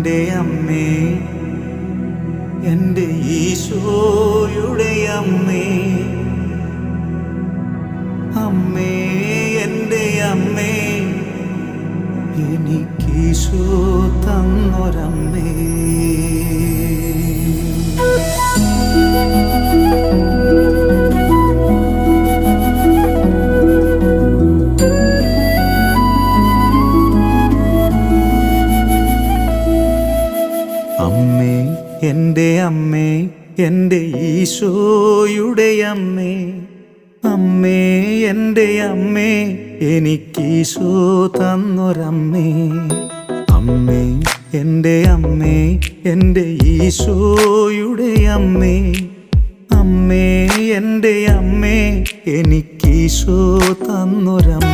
എൻ്റെ അമ്മേ, എൻ്റെ ഈശോയുടെ അമ്മേ, അമ്മേ എൻ്റെ അമ്മേ, എനിക്കീശോ തന്നൊരമ്മേ. അമ്മേ എൻ്റെ അമ്മേ, എൻ്റെ ഈശോയുടെ അമ്മേ, അമ്മേ എൻ്റെ അമ്മേ, എനിക്കീശോ തന്നൊരമ്മേ. അമ്മേ എൻ്റെ അമ്മേ, എൻ്റെ ഈശോയുടെ അമ്മേ, അമ്മേ എൻ്റെ അമ്മേ, എനിക്കീശോ തന്നൊരമ്മേ.